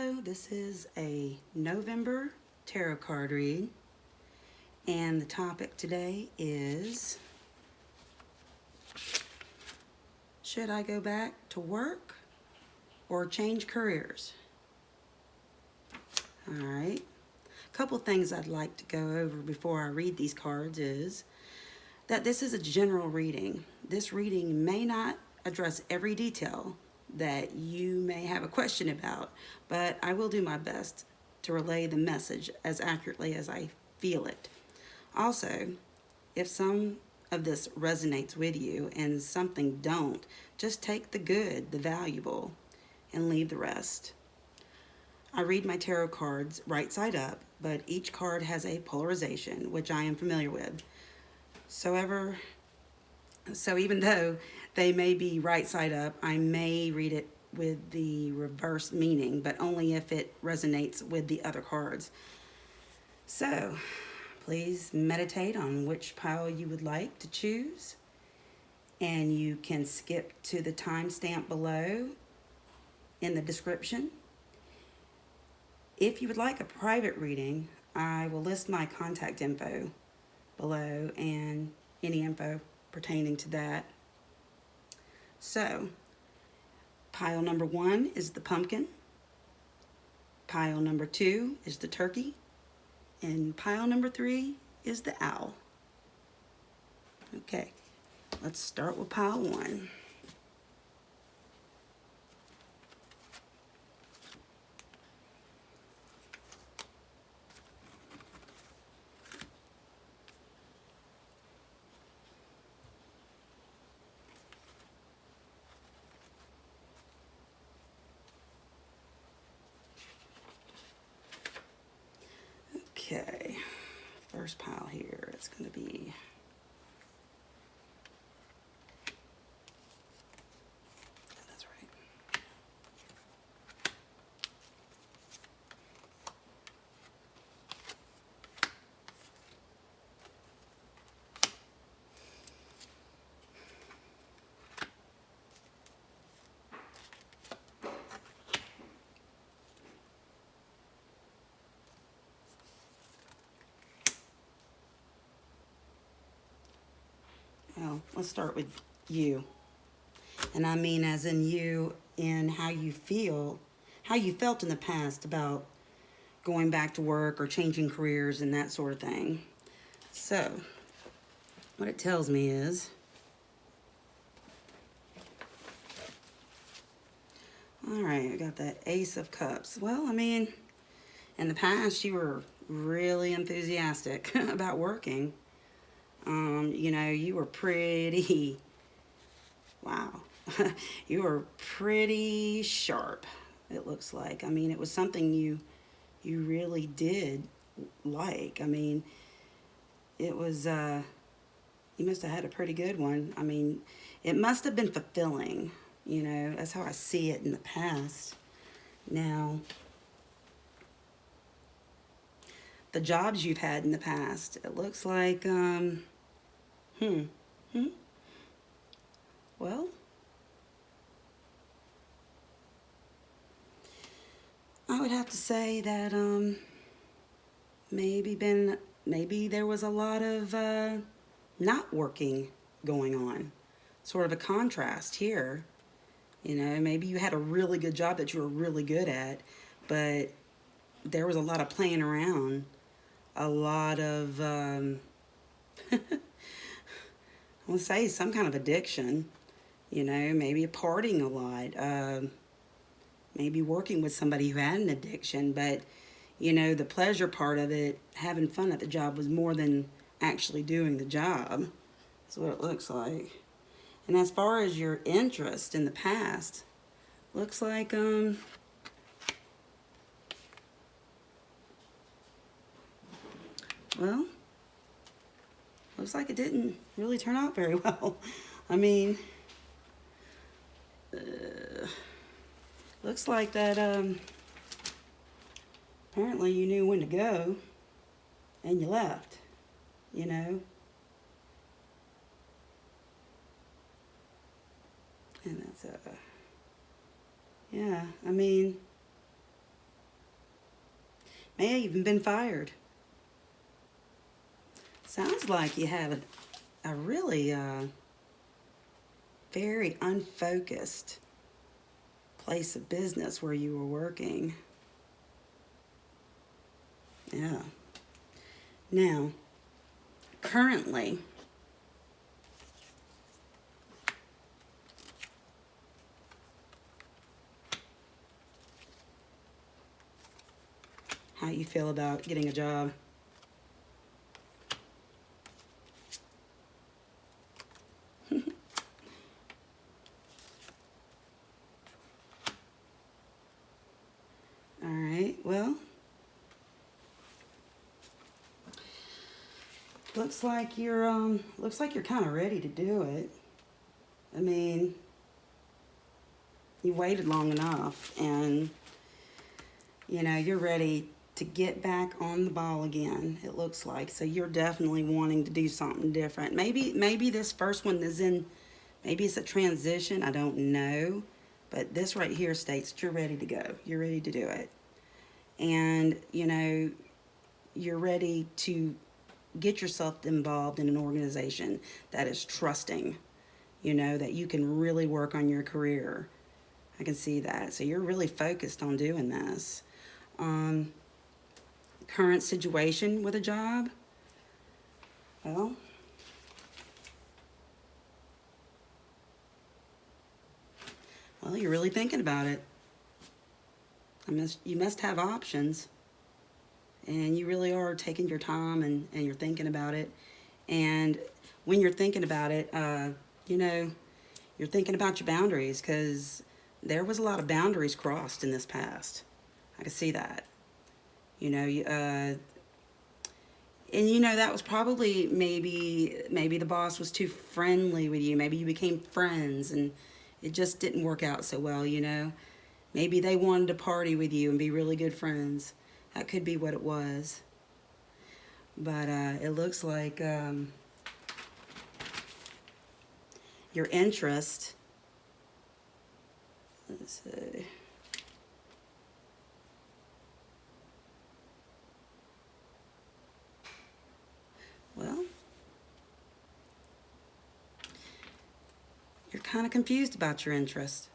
Hello, this is a November tarot card read, and the topic today is, should I go back to work or change careers? Alright, a couple things I'd like to go over before I read these cards is that this is a general reading. This reading may not address every detail that you may have a question about, but I will do my best to relay the message as accurately as I feel it. Also, if some of this resonates with you and something don't, just take the good, the valuable, and leave the rest. I read my tarot cards right side up, but each card has a polarization, which I am familiar with. So even though they may be right side up, I may read it with the reverse meaning, but only if it resonates with the other cards. So please meditate on which pile you would like to choose, and you can skip to the timestamp below in the description. If you would like a private reading, I will list my contact info below and any info pertaining to that. So, pile number 1 is the pumpkin, pile number 2 is the turkey, and pile number 3 is the owl. Okay, let's start with pile 1. Okay, first pile here, it's going to be that's right. Well, let's start with you. And I mean as in you, in how you feel, how you felt in the past about going back to work or changing careers and that sort of thing. So, what it tells me is, all right, I got that Ace of Cups. Well, I mean, in the past, you were really enthusiastic about working. You were pretty, wow, you were pretty sharp, it looks like. I mean, it was something you really did like. I mean, it was, you must have had a pretty good one. I mean, it must have been fulfilling, that's how I see it in the past. Now, the jobs you've had in the past, it looks like, well, I would have to say that, maybe there was a lot of, not working going on. Sort of a contrast here. Maybe you had a really good job that you were really good at, but there was a lot of playing around, a lot of, I would say some kind of addiction, maybe partying a lot, maybe working with somebody who had an addiction, but, the pleasure part of it, having fun at the job was more than actually doing the job. That's what it looks like. And as far as your interest in the past, looks like, well, looks like it didn't really turn out very well. I mean, looks like that, apparently you knew when to go and you left, And that's, yeah, I mean, May have even been fired. Sounds like you had a really very unfocused place of business where you were working. Yeah. Now, currently, how you feel about getting a job? All right, well, looks like you're kind of ready to do it. I mean, you waited long enough, and you know, you're ready to get back on the ball again, it looks like. So you're definitely wanting to do something different. Maybe this first one is in, maybe it's a transition, I don't know. But this right here states that you're ready to go. You're ready to do it. And, you know, you're ready to get yourself involved in an organization that is trusting, you know, that you can really work on your career. I can see that. So you're really focused on doing this. Current situation with a job? Well, you're really thinking about it. You must have options. And you really are taking your time and you're thinking about it. And when you're thinking about it, you know, you're thinking about your boundaries, because there was a lot of boundaries crossed in this past. I can see that. You know, and you know, that was probably maybe the boss was too friendly with you. Maybe you became friends and it just didn't work out so well, you know. Maybe they wanted to party with you and be really good friends. That could be what it was. But it looks like your interest, let's see. Well, you're kind of confused about your interest.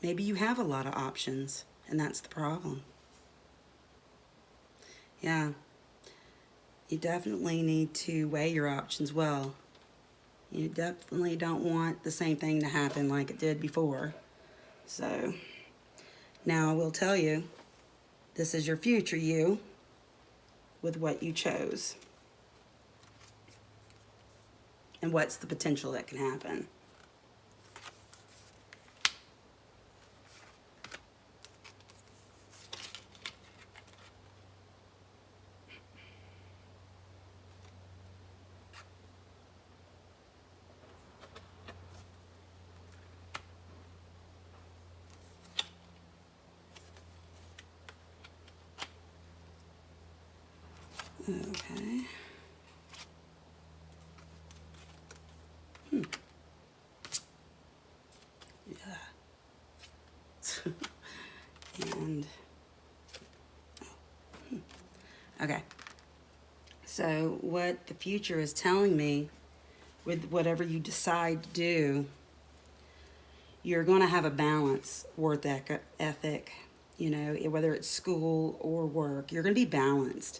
Maybe you have a lot of options, and that's the problem. Yeah, you definitely need to weigh your options well. You definitely don't want the same thing to happen like it did before. So, now I will tell you, this is your future you with what you chose. And what's the potential that can happen. Okay. Yeah. And okay. So what the future is telling me, with whatever you decide to do, you're going to have a balance work ethic, you know, whether it's school or work. You're going to be balanced.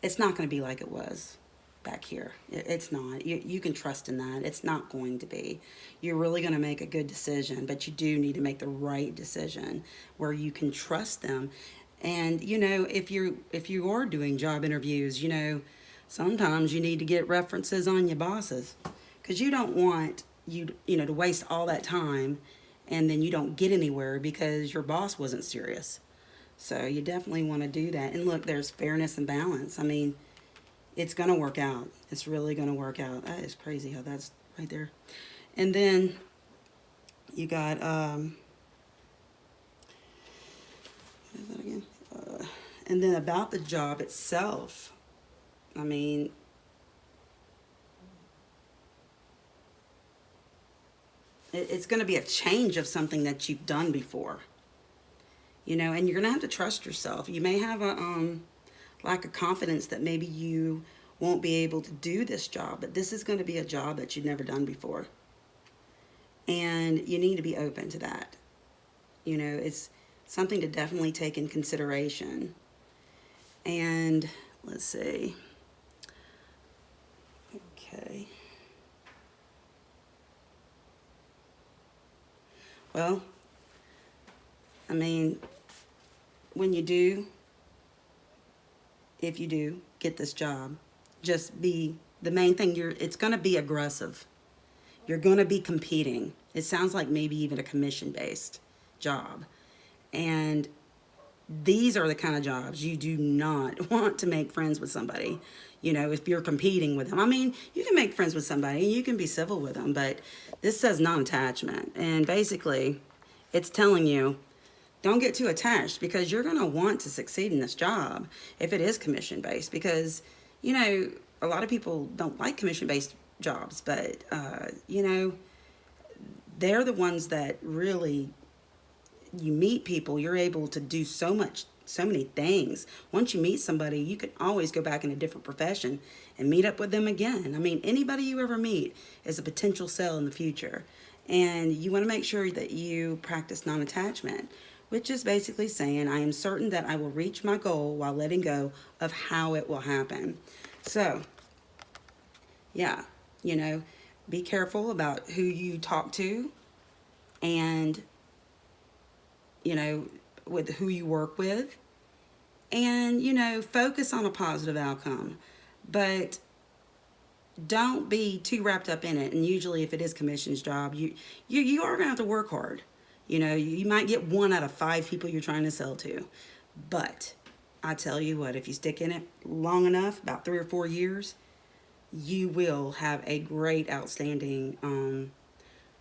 It's not going to be like it was back here. It's not. You can trust in that. It's not going to be. You're really going to make a good decision, but you do need to make the right decision where you can trust them. And you know, if you are doing job interviews, you know, sometimes you need to get references on your bosses, because you don't want you know to waste all that time and then you don't get anywhere because your boss wasn't serious. So you definitely want to do that. And look, there's fairness and balance. I mean, it's going to work out. It's really going to work out. That is crazy how that's right there. And then you got, what is that again? And then about the job itself, I mean, it's going to be a change of something that you've done before. you know, and you're going to have to trust yourself. You may have a lack of confidence that maybe you won't be able to do this job, but this is going to be a job that you've never done before. And you need to be open to that. You know, it's something to definitely take in consideration. And let's see. Okay. Well, I mean, when you do, if you do get this job, just be, the main thing, it's going to be aggressive. You're going to be competing. It sounds like maybe even a commission-based job. And these are the kind of jobs you do not want to make friends with somebody, you know, if you're competing with them. I mean, you can make friends with somebody and you can be civil with them, but this says non-attachment. And basically, it's telling you, don't get too attached, because you're going to want to succeed in this job if it is commission-based, because, you know, a lot of people don't like commission-based jobs, but, you know, they're the ones that really, you meet people, you're able to do so many things. Once you meet somebody, you can always go back in a different profession and meet up with them again. I mean, anybody you ever meet is a potential sale in the future. And you want to make sure that you practice non-attachment, which is basically saying, I am certain that I will reach my goal while letting go of how it will happen. So, yeah, you know, be careful about who you talk to, and, you know, with who you work with, and, you know, focus on a positive outcome, but don't be too wrapped up in it. And usually if it is commission's job, you are going to have to work hard. You know, you might get 1 out of 5 people you're trying to sell to, but I tell you what, if you stick in it long enough, about 3 or 4 years, you will have a great, outstanding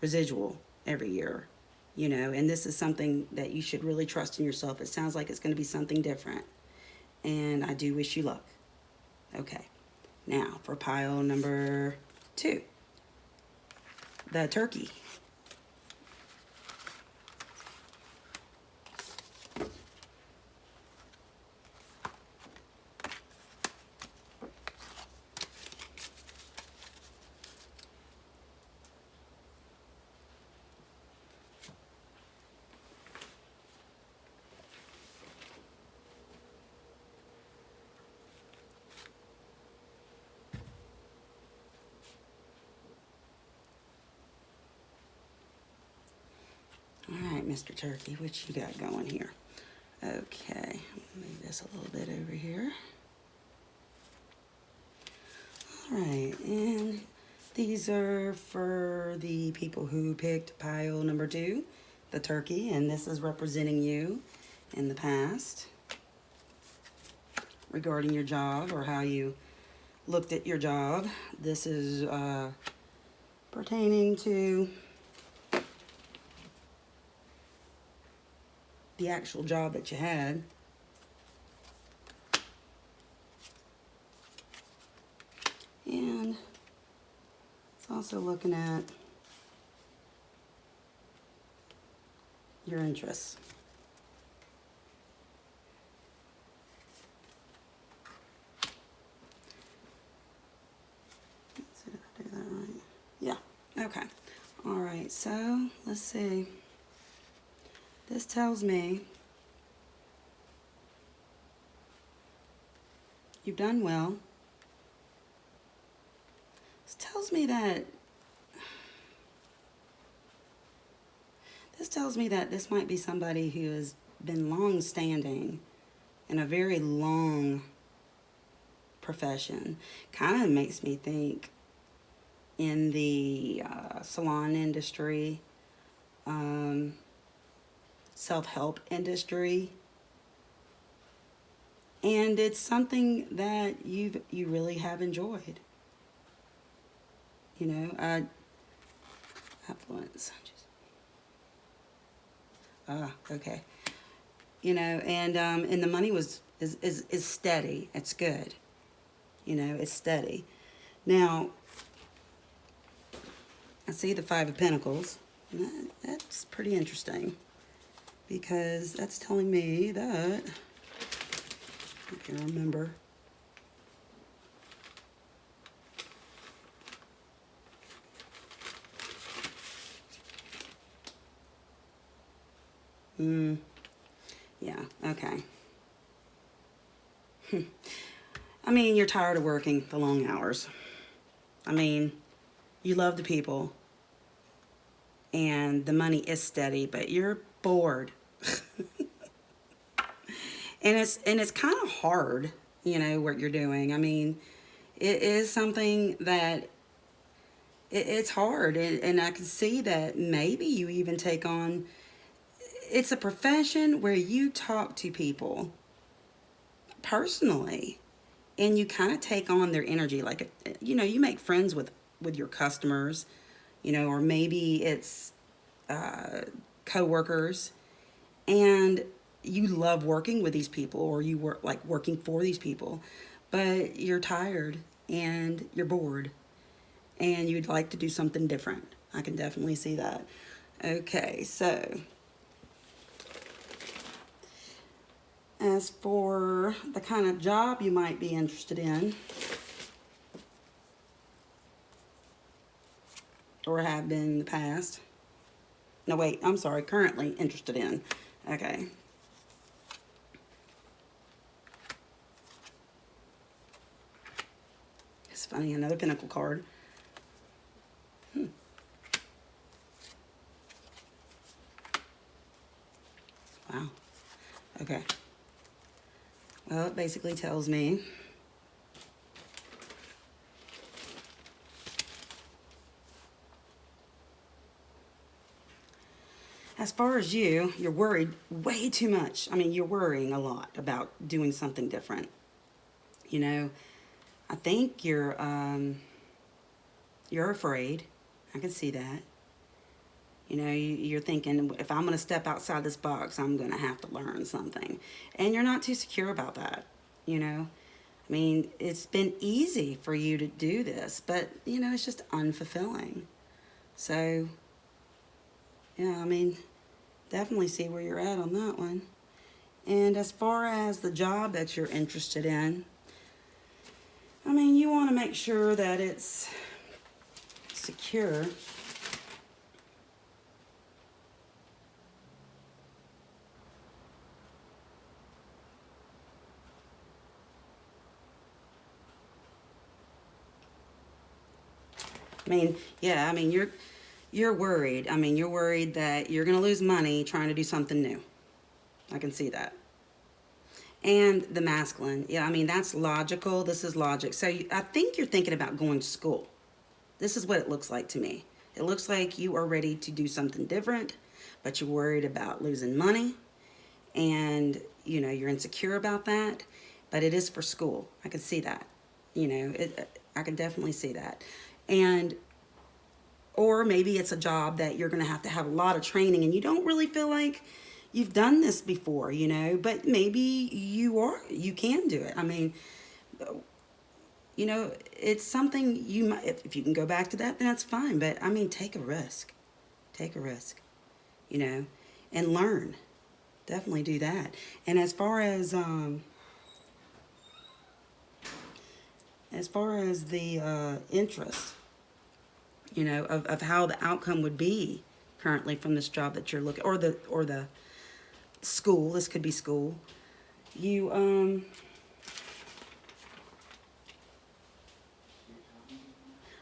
residual every year, you know, and this is something that you should really trust in yourself. It sounds like it's going to be something different, and I do wish you luck. Okay, now for pile number 2, the turkey. All right, Mr. Turkey, what you got going here? Okay, move this a little bit over here. All right, and these are for the people who picked pile number 2, the turkey, and this is representing you in the past regarding your job or how you looked at your job. This is pertaining to the actual job that you had. And it's also looking at your interests. Let's see, did I do that right? Yeah, okay. All right, so let's see. This tells me you've done well. This tells me that this might be somebody who has been long-standing in a very long profession. Kind of makes me think in the salon industry, self-help industry, and it's something that you really have enjoyed. You know, affluence. Okay. You know, and the money is steady. It's good. You know, it's steady. Now, I see the 5 of Pentacles. That's pretty interesting. because that's telling me that, I can't remember. Yeah, okay. I mean, you're tired of working the long hours. I mean, you love the people and the money is steady, but you're bored. And it's kind of hard, what you're doing. I mean, it is something that it's hard, and I can see that maybe you even take on. It's a profession where you talk to people personally, and you kind of take on their energy. Like, you make friends with your customers, or maybe it's coworkers, and you love working with these people, or you work like working for these people, but you're tired and you're bored and you'd like to do something different. I can definitely see that. Okay, so as for the kind of job you might be interested in or have been in the past. No, wait, I'm sorry, currently interested in. Okay. It's funny, another Pinnacle card. Wow. Okay. Well, it basically tells me as far as you're worried way too much. I mean, you're worrying a lot about doing something different. I think you're afraid. I can see that. You're thinking, if I'm going to step outside this box, I'm going to have to learn something. And you're not too secure about that. I mean, it's been easy for you to do this, but, it's just unfulfilling. So, yeah, I mean, definitely see where you're at on that one. And as far as the job that you're interested in, I mean, you want to make sure that it's secure. I mean, yeah, I mean, you're worried. I mean, you're worried that you're going to lose money trying to do something new. I can see that. And the masculine. Yeah, I mean, that's logical. This is logic. So I think you're thinking about going to school. This is what it looks like to me. It looks like you are ready to do something different, but you're worried about losing money, and you're insecure about that. But it is for school. I can see that. I can definitely see that. And or maybe it's a job that you're going to have a lot of training, and you don't really feel like you've done this before, but maybe you can do it. I mean, it's something you might, if you can go back to that, then that's fine. But I mean, take a risk. Take a risk, you know, and learn. Definitely do that. And as far as the interest, of how the outcome would be currently from this job that you're looking, or the school. This could be school. You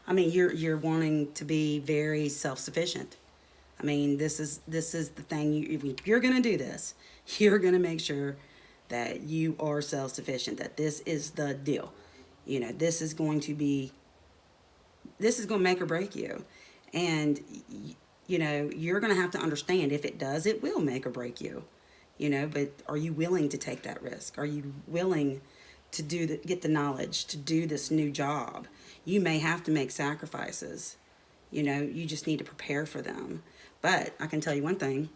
I mean, you're wanting to be very self-sufficient. I mean, this is the thing. If you're gonna do this, you're gonna make sure that you are self-sufficient. That this is the deal. This is going to make or break you, and you're going to have to understand, if it does, it will make or break you. But are you willing to take that risk? Are you willing to get the knowledge to do this new job? You may have to make sacrifices. You just need to prepare for them. But I can tell you one thing: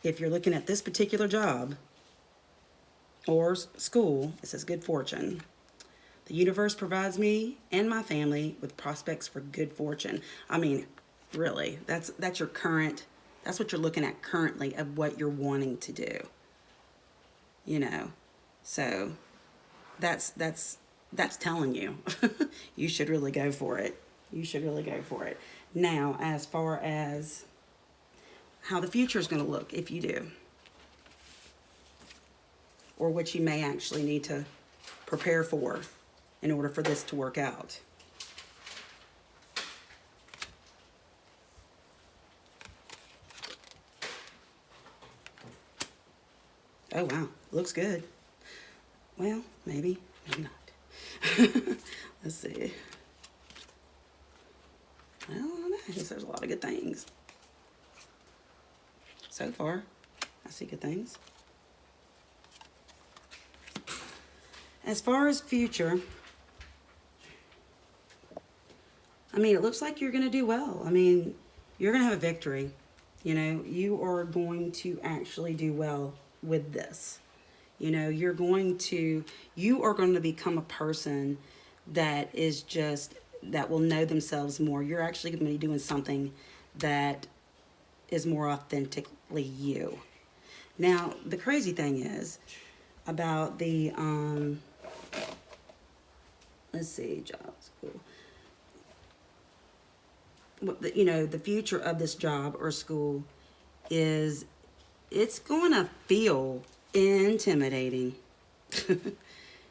if you're looking at this particular job or school, it says good fortune. The universe provides me and my family with prospects for good fortune. I mean, really, that's your current That's what you're looking at currently of what you're wanting to do. You know, so that's telling you you should really go for it. You should really go for it. Now, as far as how the future is going to look if you do, or what you may actually need to prepare for in order for this to work out. Oh, wow. Looks good. Well, maybe not. Let's see. Well, I guess there's a lot of good things. So far, I see good things. As far as future, I mean, it looks like you're going to do well. I mean, you're going to have a victory. You know, you are going to actually do well with this. You know, you are going to become a person that will know themselves more. You're actually going to be doing something that is more authentically you. Now, the crazy thing is about the, let's see, jobs, cool. You know, the future of this job or school is, it's going to feel intimidating.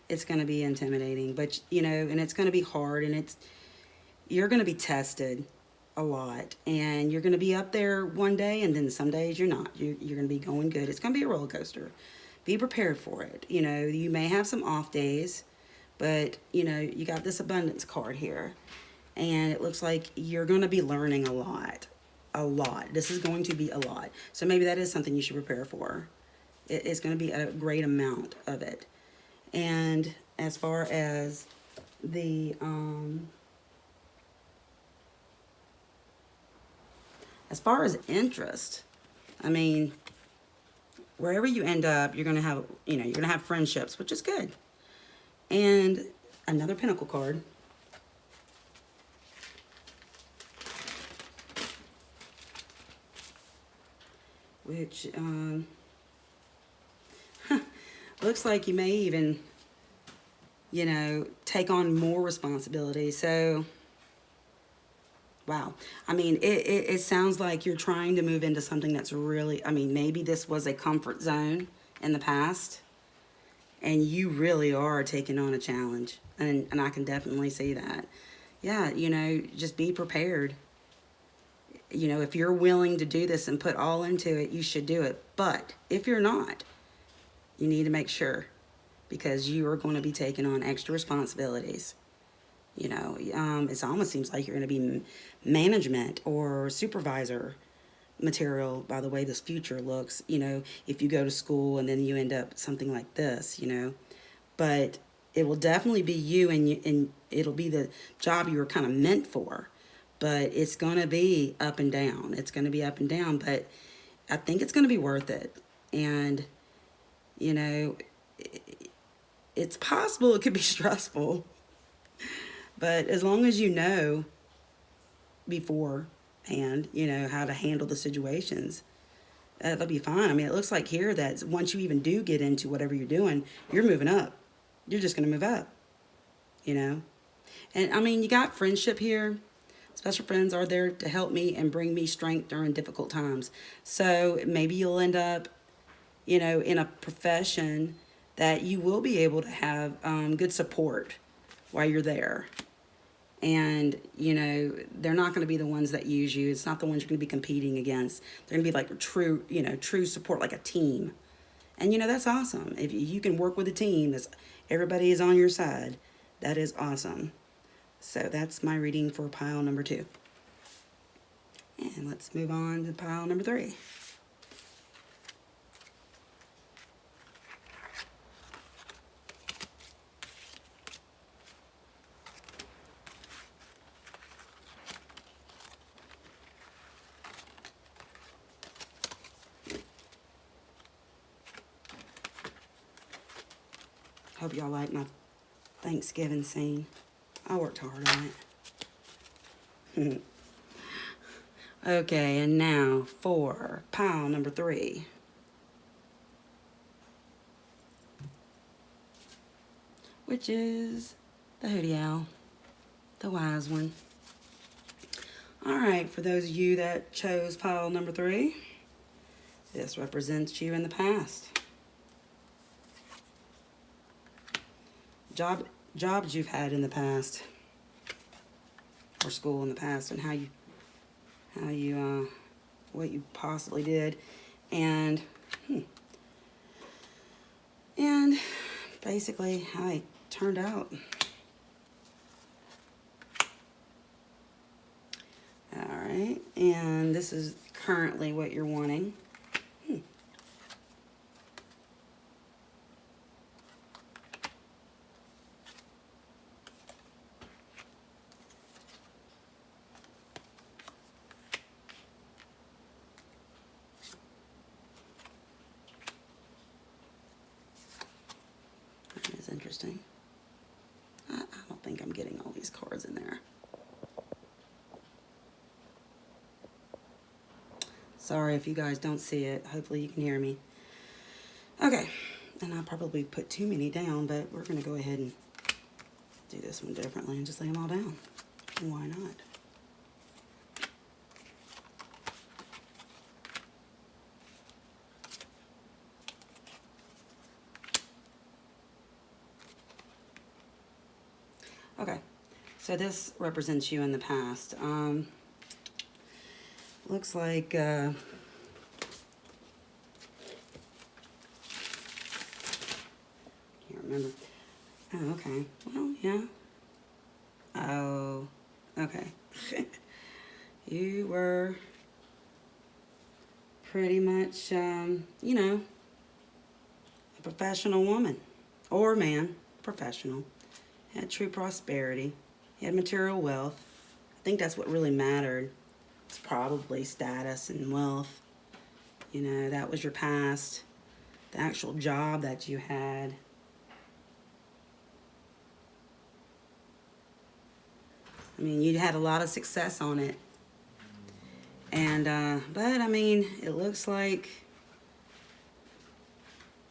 It's going to be intimidating, but you know, and it's going to be hard, and you're going to be tested a lot, and you're going to be up there one day, and then some days you're not. You're going to be going good. It's going to be a roller coaster. Be prepared for it. You know, you may have some off days, but you know, you got this abundance card here, and it looks like you're going to be learning a lot. This is going to be a lot. So maybe that is something you should prepare for. It's going to be a great amount of it. And as far as the, as far as interest, I mean, wherever you end up, you're going to have, you know, you're going to have friendships, which is good. And another Pentacle card. Which looks like you may even, you know, take on more responsibility. So, wow. I mean, it sounds like you're trying to move into something that's really, I mean, maybe this was a comfort zone in the past, and you really are taking on a challenge. And I can definitely see that. Yeah, you know, just be prepared. You know, if you're willing to do this and put all into it, you should do it. But if you're not, you need to make sure, because you are going to be taking on extra responsibilities. You know, it almost seems like you're going to be management or supervisor material by the way this future looks, you know, if you go to school and then you end up something like this, you know. But it will definitely be you, and it'll be the job you were kind of meant for. But it's going to be up and down. It's going to be up and down, but I think it's going to be worth it. And, you know, it's possible it could be stressful. But as long as you know beforehand, you know, how to handle the situations, that'll be fine. I mean, it looks like here that once you even do get into whatever you're doing, you're moving up. You're just going to move up, you know. And, I mean, you got friendship here. Special friends are there to help me and bring me strength during difficult times. So maybe you'll end up, you know, in a profession that you will be able to have good support while you're there. And, you know, they're not going to be the ones that use you. It's not the ones you're going to be competing against. They're going to be like true, you know, true support, like a team. And, you know, that's awesome. If you can work with a team, everybody is on your side, that is awesome. So that's my reading for pile number 2. And let's move on to pile number 3. Hope y'all like my Thanksgiving scene. I worked hard on it. Okay, and now for pile number 3. Which is the hoodie owl, the wise one. All right, for those of you that chose pile number 3, this represents you in the past. Jobs you've had in the past, or school in the past, and what you possibly did, and basically how it turned out. All right, and this is currently what you're wanting. That is interesting. I don't think I'm getting all these cards in there. Sorry if you guys don't see it. Hopefully you can hear me. Okay, and I probably put too many down, but we're going to go ahead and do this one differently and just lay them all down. Why not? Okay, so this represents you in the past. Looks like can't remember. Oh, okay. Well, yeah. Oh, okay. You were pretty much, you know, a professional woman or man, professional. Had true prosperity. Had material wealth. I think that's what really mattered. It's probably status and wealth. You know, that was your past. The actual job that you had. I mean, you had a lot of success on it. And, but I mean, it looks like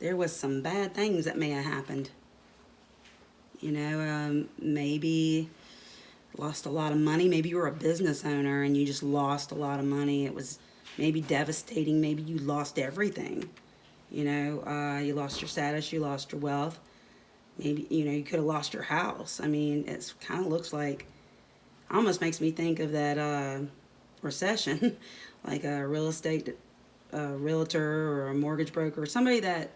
there was some bad things that may have happened. You know, maybe lost a lot of money. Maybe you were a business owner and you just lost a lot of money. It was maybe devastating. Maybe you lost everything. You know, you lost your status, you lost your wealth. Maybe, you know, you could have lost your house. I mean, it kind of looks like, almost makes me think of that recession, like a real estate realtor or a mortgage broker, or somebody that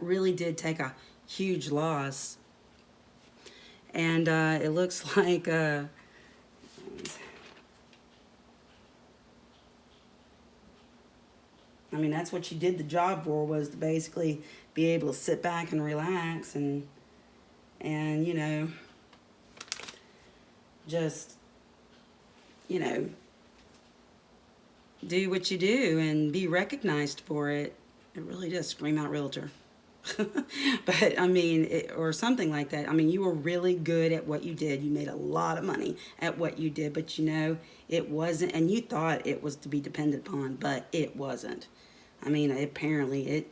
really did take a huge loss. And it looks like I mean, that's what you did the job for, was to basically be able to sit back and relax and you know, just, you know, do what you do and be recognized for it. It really does scream out realtor. But I mean, or something like that. I mean, you were really good at what you did. You made a lot of money at what you did, but you know, it wasn't, and you thought it was to be dependent upon, but it wasn't. I mean, apparently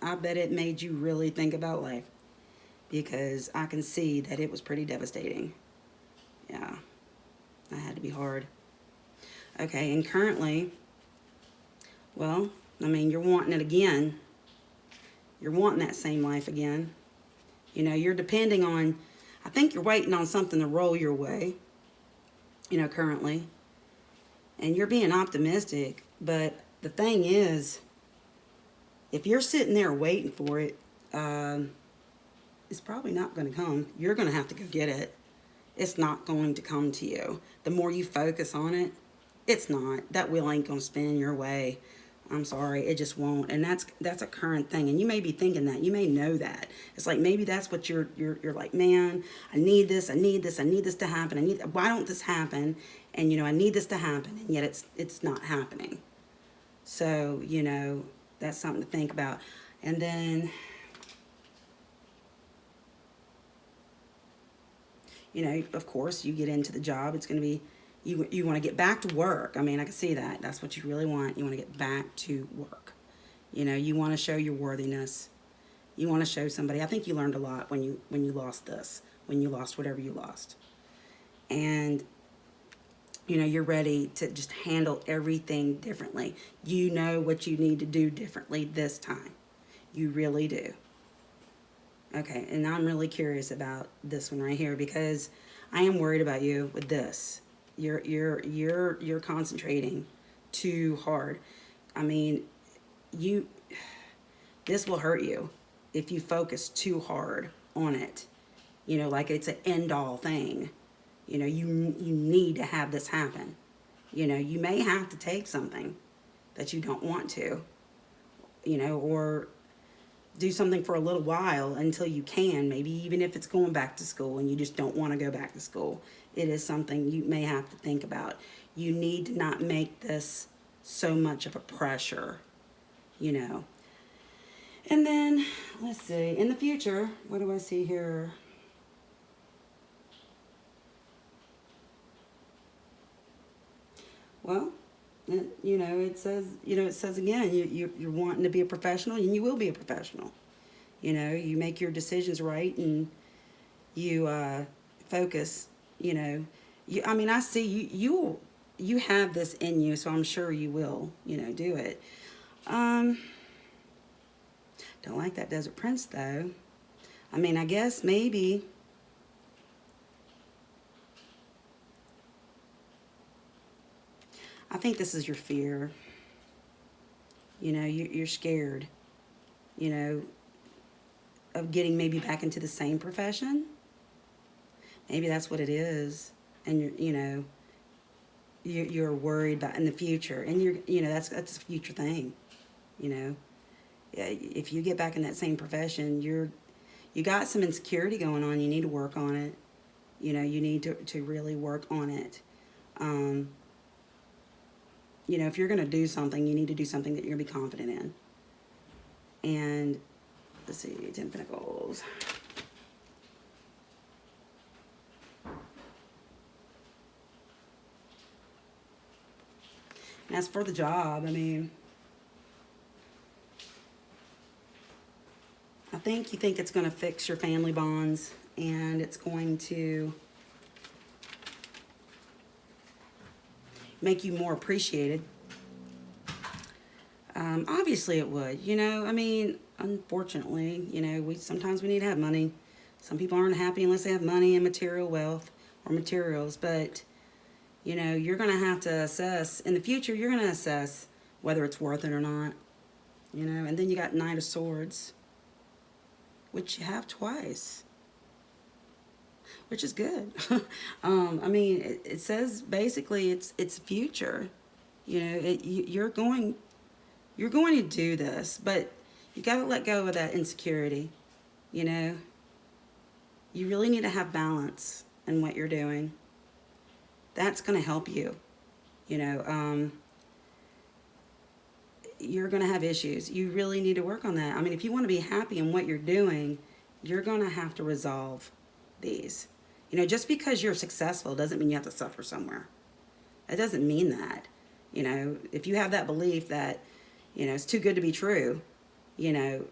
I bet it made you really think about life, because I can see that it was pretty devastating. Yeah, that had to be hard. Okay, and currently, well, I mean, you're wanting it again. You're wanting that same life again. You know, you're depending on, I think you're waiting on something to roll your way, you know, currently. And you're being optimistic, but the thing is, if you're sitting there waiting for it, it's probably not going to come. You're going to have to go get it. It's not going to come to you. The more you focus on it, it's not. That wheel ain't going to spin your way. I'm sorry, it just won't. And that's a current thing. And you may be thinking that. You may know that. It's like, maybe that's what you're like, man, I need this to happen. Why don't this happen? And you know, I need this to happen, and yet it's not happening. So, you know, that's something to think about. And then, you know, of course, you get into the job. It's going to be, You want to get back to work. I mean, I can see that. That's what you really want. You want to get back to work. You know, you want to show your worthiness. You want to show somebody. I think you learned a lot when you lost this, when you lost whatever you lost. And you know, you're ready to just handle everything differently. You know what you need to do differently this time. You really do. Okay, and I'm really curious about this one right here because I am worried about you with this. You're concentrating too hard. I mean, this will hurt you if you focus too hard on it. You know, like it's an end all thing. You know, you need to have this happen. You know, you may have to take something that you don't want to, you know, or do something for a little while until you can, maybe even if it's going back to school and you just don't want to go back to school. It is something you may have to think about. You need to not make this so much of a pressure, you know. And then, let's see, in the future, what do I see here? Well, you know, it says again, you're wanting to be a professional, and you will be a professional. You know, you make your decisions right, and you focus. You know, I mean, I see you have this in you, so I'm sure you will. You know, do it. Don't like that Desert Prince though. I mean, I guess maybe. I think this is your fear. You know, you're scared, you know, of getting maybe back into the same profession. Maybe that's what it is. And you're worried about in the future. And that's a future thing, you know. Yeah, if you get back in that same profession, you got some insecurity going on. You need to work on it. You know, you need to really work on it. You know, if you're going to do something, you need to do something that you're going to be confident in. And, let's see, 10 Pentacles. And as for the job, I mean, I think you think it's going to fix your family bonds, and it's going to make you more appreciated. Obviously it would, you know, I mean, unfortunately, you know, sometimes we need to have money. Some people aren't happy unless they have money and material wealth or materials, but, you know, you're going to have to assess, in the future, you're going to assess whether it's worth it or not, you know, and then you got Knight of Swords, which you have twice, which is good. I mean, it says basically it's future. You know, you're going to do this, but you got to let go of that insecurity. You know, you really need to have balance in what you're doing. That's going to help you. You know, you're going to have issues. You really need to work on that. I mean, if you want to be happy in what you're doing, you're going to have to resolve these. You know, just because you're successful doesn't mean you have to suffer somewhere. It doesn't mean that. You know, if you have that belief that, you know, it's too good to be true, you know,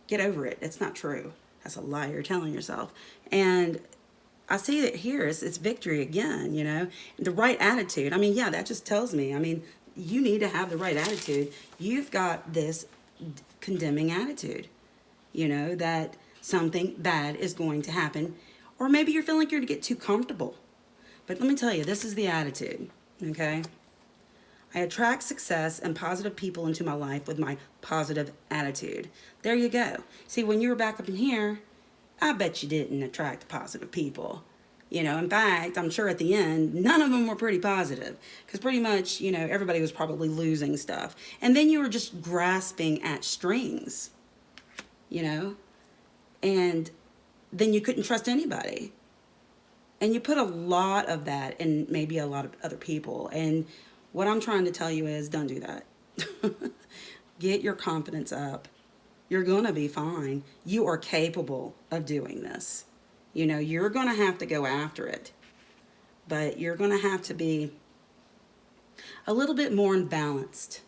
get over it. It's not true. That's a lie you're telling yourself. And I see that here, it's victory again, you know. The right attitude. I mean, yeah, that just tells me. I mean, you need to have the right attitude. You've got this condemning attitude, you know, that something bad is going to happen. Or maybe you're feeling like you're to get too comfortable. But let me tell you, this is the attitude, okay? I attract success and positive people into my life with my positive attitude. There you go. See, when you were back up in here, I bet you didn't attract positive people. You know, in fact, I'm sure at the end, none of them were pretty positive. Because pretty much, you know, everybody was probably losing stuff. And then you were just grasping at strings, you know? And then you couldn't trust anybody. And you put a lot of that in maybe a lot of other people. And what I'm trying to tell you is don't do that. Get your confidence up. You're going to be fine. You are capable of doing this. You know, you're going to have to go after it. But you're going to have to be A little bit more unbalanced,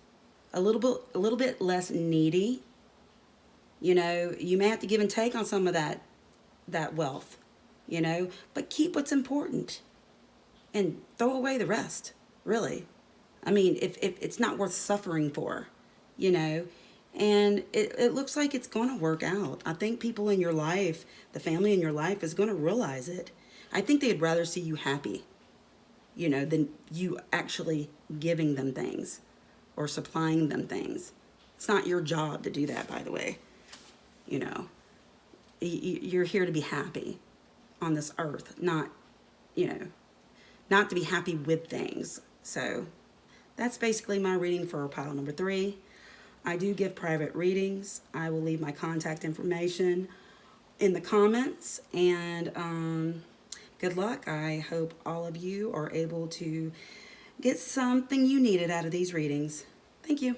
a little bit less needy. You know, you may have to give and take on some of that wealth, you know, but keep what's important and throw away the rest, really. I mean, if it's not worth suffering for, you know, and it looks like it's going to work out. I think people in your life, the family in your life, is going to realize it. I think they'd rather see you happy, you know, than you actually giving them things or supplying them things. It's not your job to do that, by the way. You know, you're here to be happy on this earth, not, you know, not to be happy with things. So that's basically my reading for pile number 3. I do give private readings. I will leave my contact information in the comments. And good luck. I hope all of you are able to get something you needed out of these readings. Thank you.